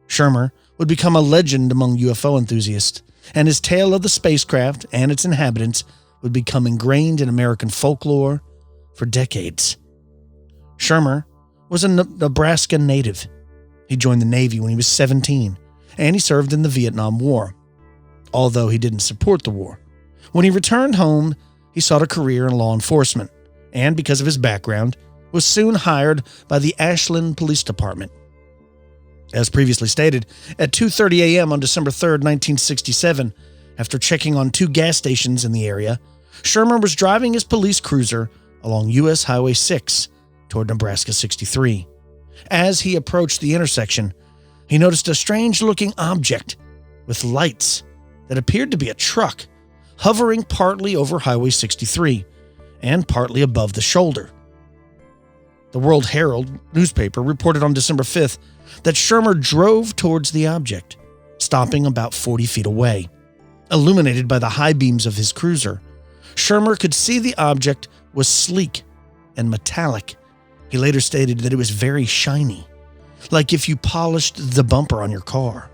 Shermer would become a legend among UFO enthusiasts, and his tale of the spacecraft and its inhabitants would become ingrained in American folklore for decades. Shermer was a Nebraska native. He joined the Navy when he was 17, and he served in the Vietnam War, although he didn't support the war. When he returned home, he sought a career in law enforcement, and because of his background, was soon hired by the Ashland Police Department. As previously stated, at 2:30 a.m. on December 3rd, 1967, after checking on 2 gas stations in the area, Shermer was driving his police cruiser along U.S. Highway 6 toward Nebraska 63. As he approached the intersection, he noticed a strange-looking object with lights that appeared to be a truck hovering partly over Highway 63 and partly above the shoulder. The World Herald newspaper reported on December 5th that Shermer drove towards the object, stopping about 40 feet away. Illuminated by the high beams of his cruiser, Shermer could see the object was sleek and metallic. He later stated that it was very shiny, like if you polished the bumper on your car.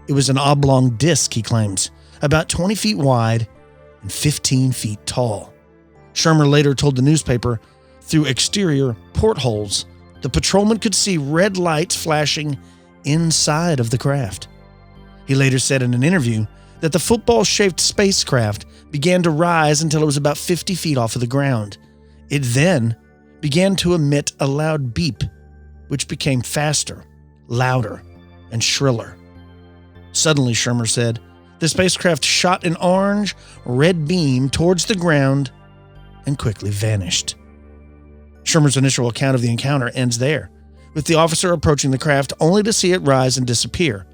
It was an oblong disc, he claims, about 20 feet wide and 15 feet tall. Shermer later told the newspaper through exterior portholes, the patrolman could see red lights flashing inside of the craft. He later said in an interview that the football-shaped spacecraft began to rise until it was about 50 feet off of the ground. It then began to emit a loud beep, which became faster, louder, and shriller. Suddenly, Shermer said, the spacecraft shot an orange-red beam towards the ground and quickly vanished. Shermer's initial account of the encounter ends there, with the officer approaching the craft only to see it rise and disappear.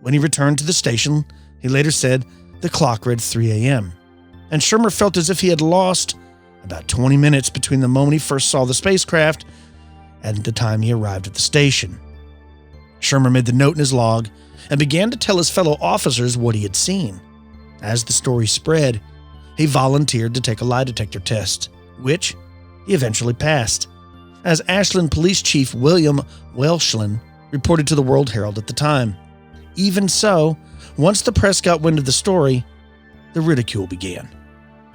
When he returned to the station, he later said the clock read 3 a.m., and Shermer felt as if he had lost about 20 minutes between the moment he first saw the spacecraft and the time he arrived at the station. Shermer made the note in his log and began to tell his fellow officers what he had seen. As the story spread, he volunteered to take a lie detector test, which he eventually passed. As Ashland Police Chief William Welshland reported to the World Herald at the time. Even so, once the press got wind of the story, the ridicule began.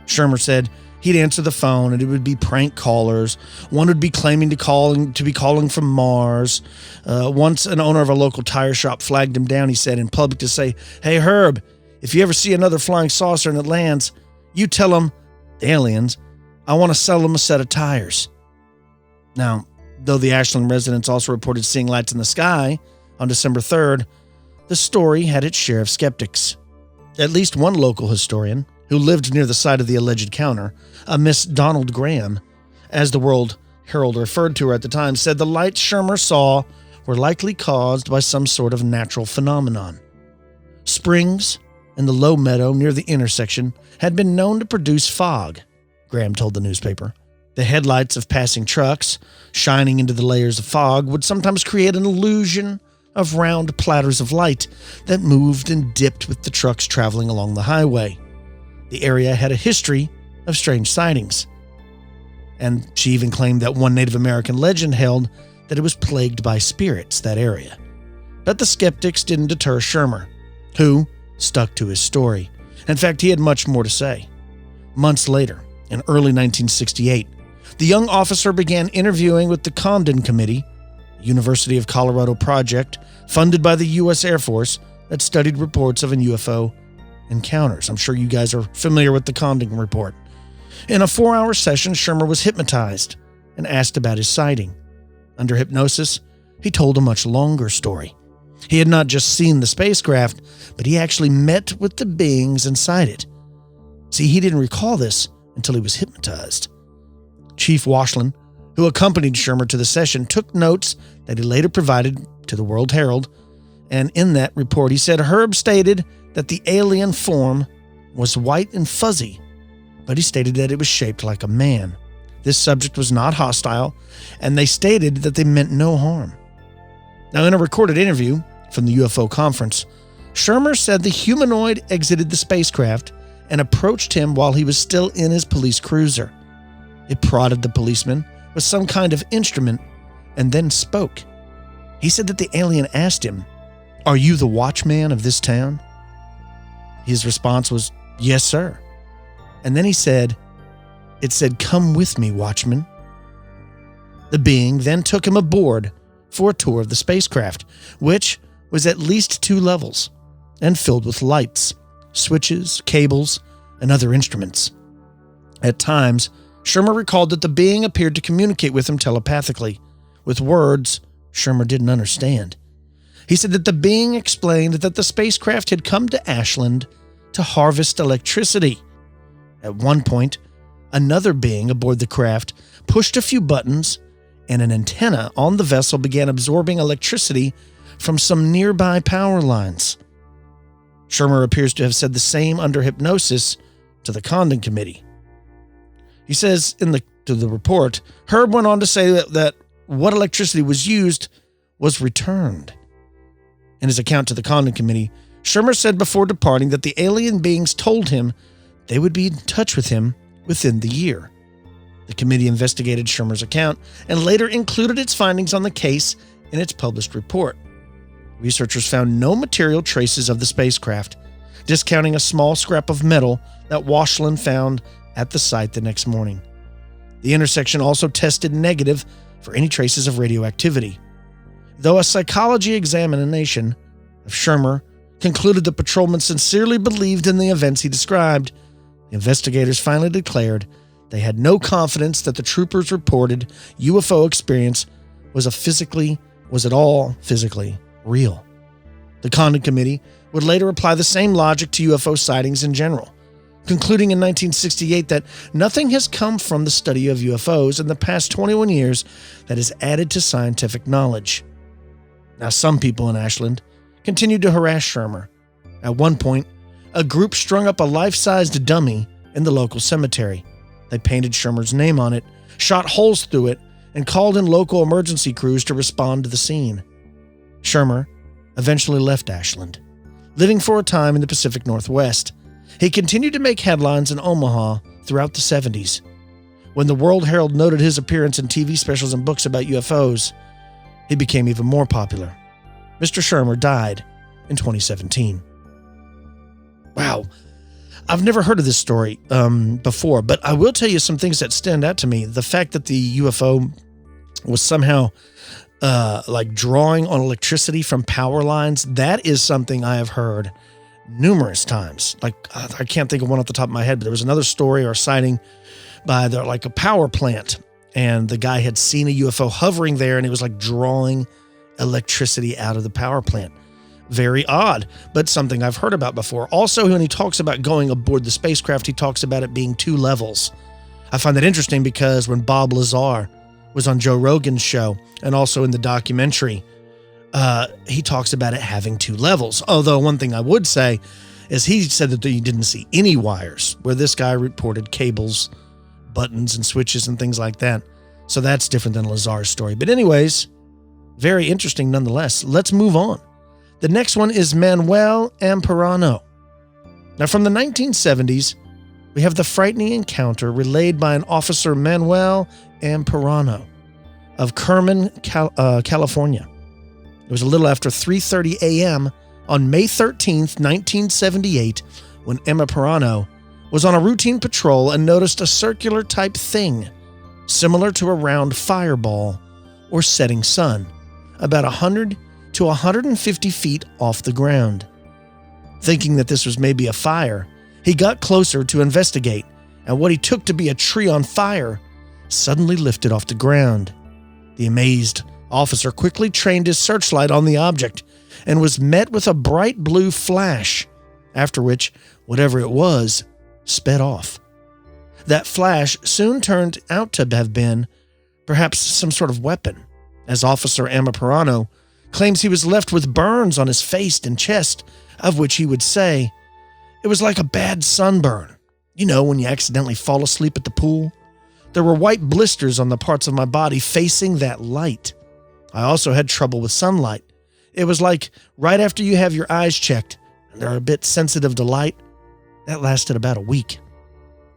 Shermer said he'd answer the phone and it would be prank callers. One would be claiming to be calling from Mars. Once an owner of a local tire shop flagged him down, he said in public to say, "Hey Herb, if you ever see another flying saucer and it lands, you tell them, the aliens, I want to sell them a set of tires." Now, though the Ashland residents also reported seeing lights in the sky on December 3rd, the story had its share of skeptics. At least one local historian, who lived near the site of the alleged encounter, a Miss Donald Graham, as the World Herald referred to her at the time, said the lights Shermer saw were likely caused by some sort of natural phenomenon. Springs in the low meadow near the intersection had been known to produce fog, Graham told the newspaper. The headlights of passing trucks, shining into the layers of fog, would sometimes create an illusion of round platters of light that moved and dipped with the trucks traveling along the highway. The area had a history of strange sightings. And she even claimed that one Native American legend held that it was plagued by spirits, that area. But the skeptics didn't deter Shermer, who stuck to his story. In fact, he had much more to say. Months later, in early 1968, the young officer began interviewing with the Condon Committee, a University of Colorado project funded by the U.S. Air Force that studied reports of UFO encounters. I'm sure you guys are familiar with the Condon report. In a 4-hour session, Shermer was hypnotized and asked about his sighting. Under hypnosis, he told a much longer story. He had not just seen the spacecraft, but he actually met with the beings inside it. See, he didn't recall this until he was hypnotized. Chief Washland, who accompanied Shermer to the session, took notes that he later provided to the World Herald, and in that report he said Herb stated that the alien form was white and fuzzy, but he stated that it was shaped like a man. This subject was not hostile, and they stated that they meant no harm. Now, in a recorded interview from the UFO conference, Shermer said the humanoid exited the spacecraft and approached him while he was still in his police cruiser. It prodded the policeman with some kind of instrument and then spoke. He said that the alien asked him, "Are you the watchman of this town?" His response was, "Yes, sir." And then it said, "Come with me, watchman." The being then took him aboard for a tour of the spacecraft, which was at least 2 levels and filled with lights, switches, cables, and other instruments. At times, Shermer recalled that the being appeared to communicate with him telepathically, with words Shermer didn't understand. He said that the being explained that the spacecraft had come to Ashland to harvest electricity. At one point, another being aboard the craft pushed a few buttons, and an antenna on the vessel began absorbing electricity from some nearby power lines. Shermer appears to have said the same under hypnosis to the Condon Committee. He says to the report, Herb went on to say that what electricity was used was returned. In his account to the Condon Committee, Shermer said before departing that the alien beings told him they would be in touch with him within the year. The committee investigated Shermer's account and later included its findings on the case in its published report. Researchers found no material traces of the spacecraft, discounting a small scrap of metal that Washland found at the site the next morning. The intersection also tested negative for any traces of radioactivity. Though a psychology examination of Shermer concluded the patrolman sincerely believed in the events he described, the investigators finally declared they had no confidence that the troopers' reported UFO experience was at all physically real. The Condon Committee would later apply the same logic to UFO sightings in general, concluding in 1968 that nothing has come from the study of UFOs in the past 21 years that has added to scientific knowledge. Now, some people in Ashland continued to harass Shermer. At one point, a group strung up a life-sized dummy in the local cemetery. They painted Shermer's name on it, shot holes through it, and called in local emergency crews to respond to the scene. Shermer, eventually left Ashland, living for a time in the Pacific Northwest. He continued to make headlines in Omaha throughout the 70s. When the World Herald noted his appearance in TV specials and books about UFOs, he became even more popular. Mr. Shermer died in 2017. Wow. I've never heard of this story before, but I will tell you some things that stand out to me. The fact that the UFO was somehow like drawing on electricity from power lines, that is something I have heard numerous times. Like, I can't think of one off the top of my head, but there was another story or sighting by like a power plant, and the guy had seen a UFO hovering there, and it was like drawing electricity out of the power plant. Very odd, but something I've heard about before. Also, when he talks about going aboard the spacecraft, he talks about it being 2 levels. I find that interesting because when Bob Lazar was on Joe Rogan's show, and also in the documentary, he talks about it having 2 levels. Although one thing I would say is he said that he didn't see any wires, where this guy reported cables, buttons, and switches and things like that. So that's different than Lazar's story. But anyways, very interesting nonetheless. Let's move on. The next one is Manuel Amperano. Now, from the 1970s, we have the frightening encounter relayed by an officer, Manuel Amperano, of Kerman, California. It was a little after 3:30 a.m. on May 13th, 1978, when Amperano was on a routine patrol and noticed a circular-type thing, similar to a round fireball or setting sun, about 100 to 150 feet off the ground. Thinking that this was maybe a fire, he got closer to investigate, and what he took to be a tree on fire suddenly lifted off the ground. The amazed officer quickly trained his searchlight on the object and was met with a bright blue flash, after which, whatever it was, sped off. That flash soon turned out to have been perhaps some sort of weapon, as Officer Amperano claims he was left with burns on his face and chest, of which he would say, "It was like a bad sunburn. You know, when you accidentally fall asleep at the pool? There were white blisters on the parts of my body facing that light. I also had trouble with sunlight. It was like right after you have your eyes checked and they're a bit sensitive to light. That lasted about a week.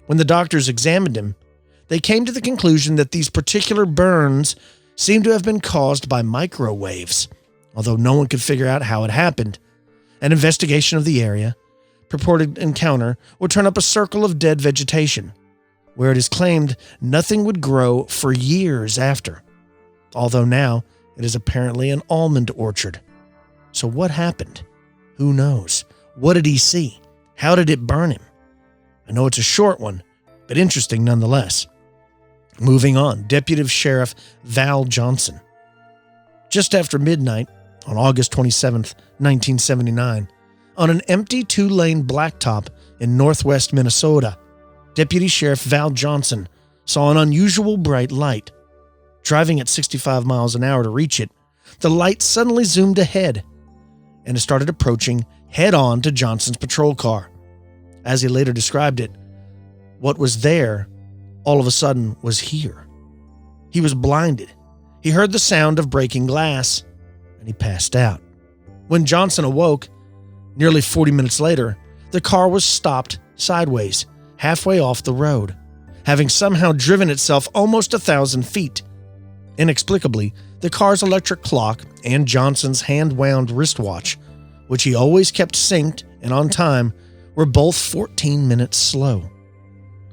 When the doctors examined him, they came to the conclusion that these particular burns seemed to have been caused by microwaves, although no one could figure out how it happened. An investigation of the area, purported encounter, would turn up a circle of dead vegetation, where it is claimed nothing would grow for years after, although now it is apparently an almond orchard. So what happened? Who knows? What did he see? How did it burn him? I know it's a short one, but interesting nonetheless. Moving on, Deputy Sheriff Val Johnson. Just after midnight, on August 27th, 1979, on an empty 2-lane blacktop in northwest Minnesota, Deputy Sheriff Val Johnson saw an unusual bright light. Driving at 65 miles an hour to reach it, the light suddenly zoomed ahead, and it started approaching head-on to Johnson's patrol car. As he later described it, what was there all of a sudden was here. He was blinded. He heard the sound of breaking glass, and he passed out. When Johnson awoke, nearly 40 minutes later, the car was stopped sideways, halfway off the road, having somehow driven itself almost 1,000 feet. Inexplicably, the car's electric clock and Johnson's hand-wound wristwatch, which he always kept synced and on time, were both 14 minutes slow.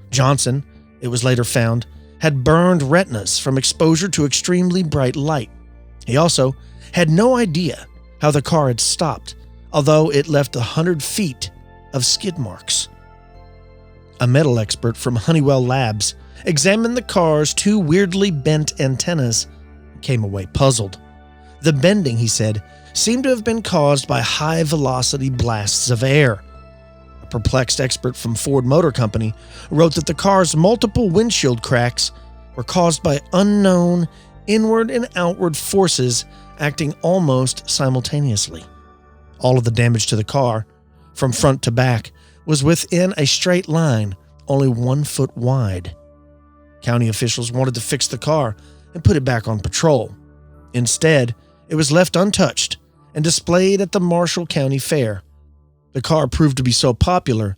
Johnson, it was later found, had burned retinas from exposure to extremely bright light. He also had no idea how the car had stopped, although it left 100 feet of skid marks. A metal expert from Honeywell Labs examined the car's 2 weirdly bent antennas and came away puzzled. The bending, he said, seemed to have been caused by high-velocity blasts of air. A perplexed expert from Ford Motor Company wrote that the car's multiple windshield cracks were caused by unknown inward and outward forces acting almost simultaneously. All of the damage to the car, from front to back, was within a straight line, only 1 foot wide. County officials wanted to fix the car and put it back on patrol. Instead, it was left untouched, and displayed at the Marshall County Fair. The car proved to be so popular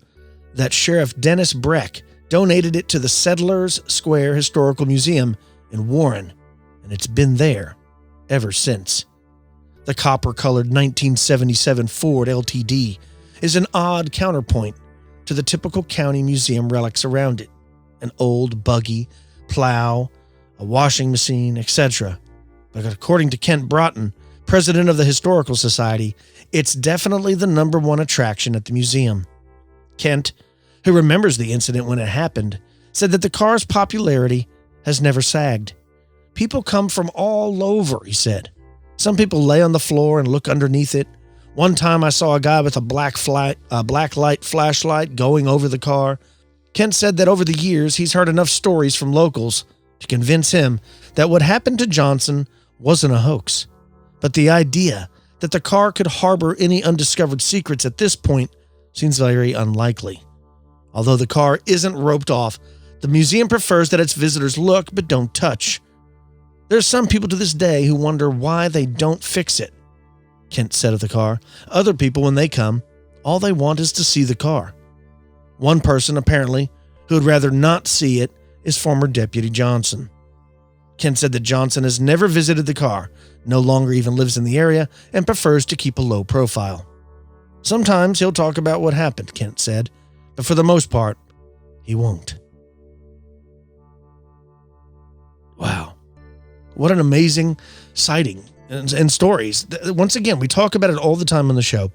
that Sheriff Dennis Breck donated it to the Settlers Square Historical Museum in Warren, and it's been there ever since. The copper-colored 1977 Ford LTD is an odd counterpoint to the typical county museum relics around it. An old buggy, plow, a washing machine, etc. But according to Kent Broughton, president of the Historical Society, it's definitely the number one attraction at the museum. Kent, who remembers the incident when it happened, said that the car's popularity has never sagged. People come from all over, he said. Some people lay on the floor and look underneath it. One time I saw a guy with a black light flashlight going over the car. Kent said that over the years he's heard enough stories from locals to convince him that what happened to Johnson wasn't a hoax. But the idea that the car could harbor any undiscovered secrets at this point seems very unlikely. Although the car isn't roped off, the museum prefers that its visitors look but don't touch. There's some people to this day who wonder why they don't fix it, Kent said of the car. Other people, when they come, all they want is to see the car. One person, apparently, who would rather not see it is former Deputy Johnson. Kent said that Johnson has never visited the car, no longer even lives in the area, and prefers to keep a low profile. Sometimes he'll talk about what happened, Kent said, but for the most part, he won't. Wow. What an amazing sighting and stories. Once again, we talk about it all the time on the show.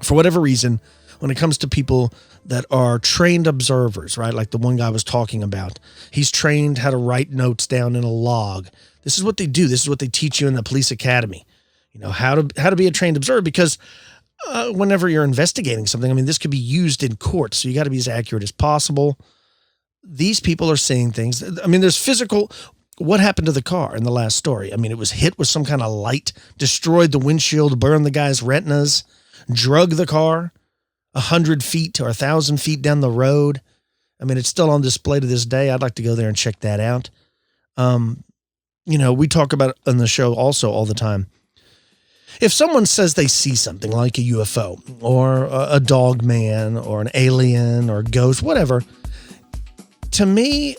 For whatever reason, when it comes to people that are trained observers, right? Like the one guy I was talking about. He's trained how to write notes down in a log. This is what they do. This is what they teach you in the police academy. You know, how to be a trained observer, because whenever you're investigating something, I mean, this could be used in court. So you got to be as accurate as possible. These people are seeing things. I mean, there's physical. What happened to the car in the last story? I mean, it was hit with some kind of light, destroyed the windshield, burned the guy's retinas, drug the car 100 feet or 1,000 feet down the road. I mean, it's still on display to this day. I'd like to go there and check that out. You know, we talk about it on the show also all the time. If someone says they see something like a UFO or a dog man or an alien or a ghost, whatever, to me,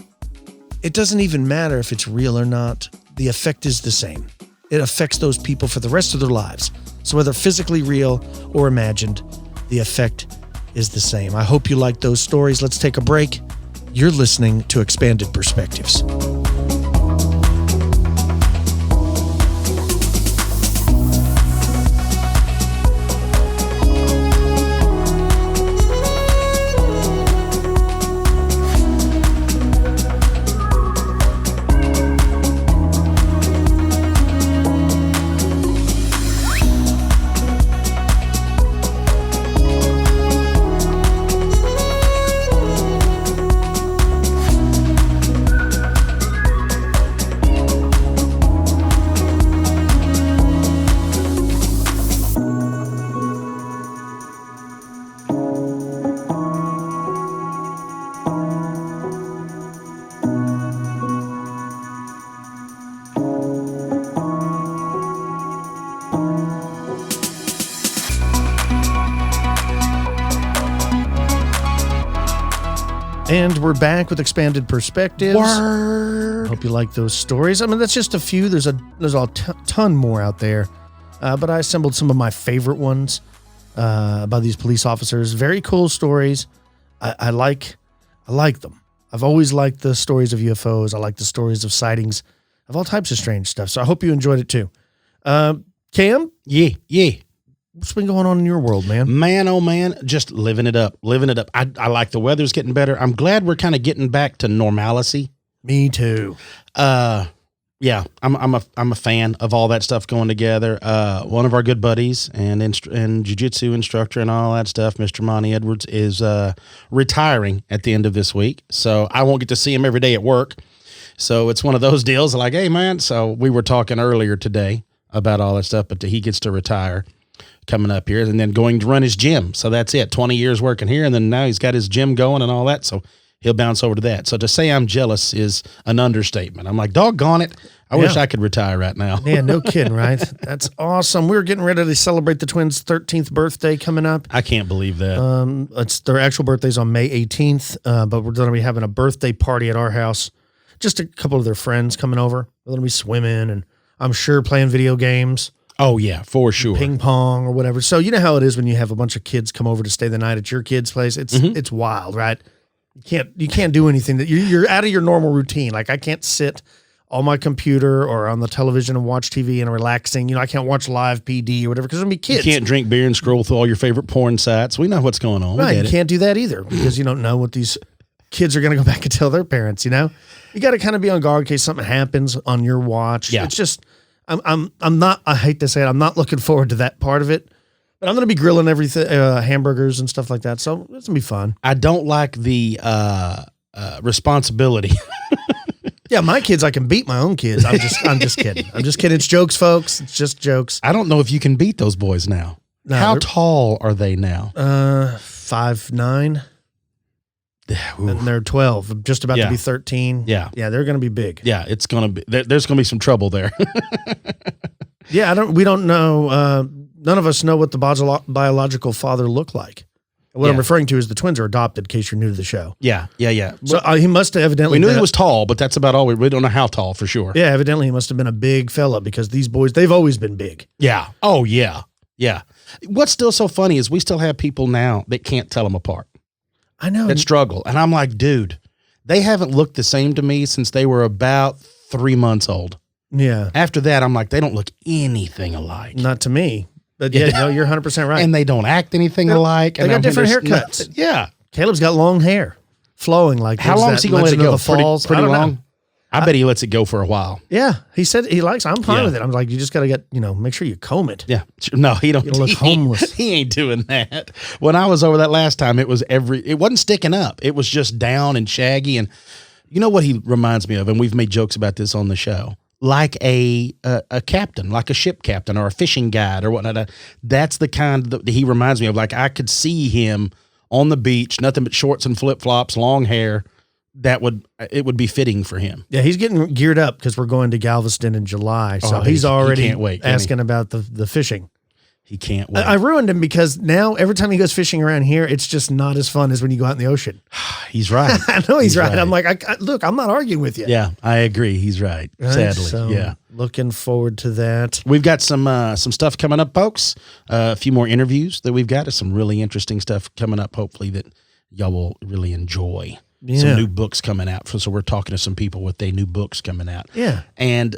it doesn't even matter if it's real or not. The effect is the same. It affects those people for the rest of their lives. So whether physically real or imagined, the effect is the same. I hope you like those stories. Let's take a break. You're listening to Expanded Perspectives. And we're back with Expanded Perspectives. Word. Hope you like those stories. I mean, that's just a few. There's a ton more out there. But I assembled some of my favorite ones about these police officers. Very cool stories. I like them. I've always liked the stories of UFOs. I like the stories of sightings of all types of strange stuff. So I hope you enjoyed it too. Cam? Yeah. What's been going on in your world, man? Man, oh man, just living it up. I like the weather's getting better. I'm glad we're kind of getting back to normalcy. Me too. Yeah, I'm a fan of all that stuff going together. One of our good buddies and jiu-jitsu instructor and all that stuff, Mr. Monty Edwards, is retiring at the end of this week. So I won't get to see him every day at work. So it's one of those deals like, hey man, so we were talking earlier today about all that stuff, but he gets to retire coming up here and then going to run his gym. So that's it. 20 years working here. And then now he's got his gym going and all that. So he'll bounce over to that. So to say I'm jealous is an understatement. I'm like, doggone it. I wish I could retire right now. Yeah, no kidding, right? That's awesome. We're getting ready to celebrate the twins' 13th birthday coming up. I can't believe that. It's their actual birthday's on May 18th, but we're going to be having a birthday party at our house. Just a couple of their friends coming over. They're going to be swimming and I'm sure playing video games. Oh, yeah, for sure. Ping pong or whatever. So you know how it is when you have a bunch of kids come over to stay the night at your kid's place. It's wild, right? You can't do anything that you're out of your normal routine. Like I can't sit on my computer or on the television and watch TV and relaxing. You know, I can't watch live PD or whatever because there'll be kids. You can't drink beer and scroll through all your favorite porn sites. We know what's going on. Right, you can't do that either because you don't know what these kids are going to go back and tell their parents. You know, you got to kind of be on guard in case something happens on your watch. Yeah. It's just I'm not. I hate to say it. I'm not looking forward to that part of it. But I'm going to be grilling everything, hamburgers and stuff like that. So it's going to be fun. I don't like the responsibility. Yeah, my kids, I can beat my own kids. I'm just kidding. I'm just kidding. It's jokes, folks. It's just jokes. I don't know if you can beat those boys now. No, How tall are they now? 5'9". And they're 12, just about to be 13. Yeah. Yeah, they're going to be big. Yeah, it's going to be, there's going to be some trouble there. Yeah, we don't know. None of us know what the biological father looked like. What I'm referring to is the twins are adopted, in case you're new to the show. Yeah. So he must have evidently. We knew he was tall, but that's about all. We don't know how tall for sure. Yeah, evidently he must have been a big fella because these boys, they've always been big. Yeah. Oh, yeah. Yeah. What's still so funny is we still have people now that can't tell them apart. I know. That struggle. And I'm like, dude, they haven't looked the same to me since they were about 3 months old. Yeah. After that, I'm like, they don't look anything alike. Not to me. But yeah, no, you're 100% right. And they don't act anything alike. They got different haircuts. Yeah. Caleb's got long hair, flowing like. How long is he going to let it go? Pretty long? Know. I bet he lets it go for a while. Yeah. He said he likes, I'm fine with it. I'm like, you just got to get, make sure you comb it. Yeah. No, he don't. You'll look homeless. He ain't doing that. When I was over that last time, it wasn't sticking up. It was just down and shaggy. And you know what he reminds me of? And we've made jokes about this on the show. Like a captain, like a ship captain or a fishing guide or whatnot. That's the kind that he reminds me of. Like I could see him on the beach, nothing but shorts and flip-flops, long hair. It would be fitting for him. Yeah, he's getting geared up because we're going to Galveston in July. So he's already can't wait, asking about the fishing. He can't wait. I ruined him because now every time he goes fishing around here, it's just not as fun as when you go out in the ocean. He's right. I know he's right. I'm like, look, I'm not arguing with you. Yeah, I agree. He's right. Sadly, so, yeah. Looking forward to that. We've got some stuff coming up, folks. A few more interviews that we've got. Some really interesting stuff coming up, hopefully, that y'all will really enjoy. Yeah. Some new books coming out. So we're talking to some people with their new books coming out. Yeah. And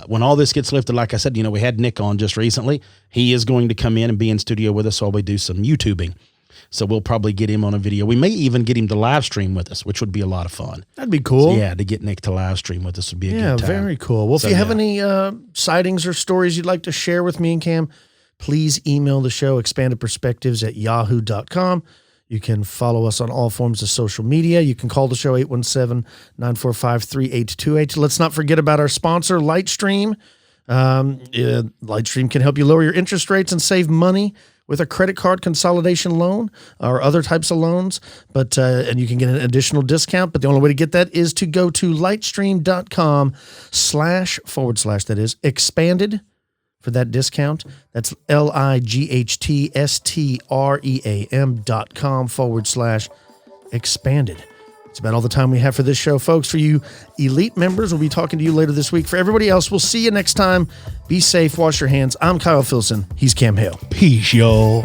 when all this gets lifted, like I said, we had Nick on just recently. He is going to come in and be in studio with us while we do some YouTubing. So we'll probably get him on a video. We may even get him to live stream with us, which would be a lot of fun. That'd be cool. So, yeah, to get Nick to live stream with us would be a good time. Yeah, very cool. Well, if you have any sightings or stories you'd like to share with me and Cam, please email the show, expandedperspectives@yahoo.com. You can follow us on all forms of social media. You can call the show 817-945-3828. Let's not forget about our sponsor, Lightstream. Lightstream can help you lower your interest rates and save money with a credit card consolidation loan or other types of loans. But and you can get an additional discount. But the only way to get that is to go to lightstream.com// that is expanded. For that discount, that's lightstream.com/expanded. It's about all the time we have for this show, folks. For you elite members, we'll be talking to you later this week. For everybody else, we'll see you next time. Be safe. Wash your hands. I'm Kyle Filson. He's Cam Hale. Peace, y'all.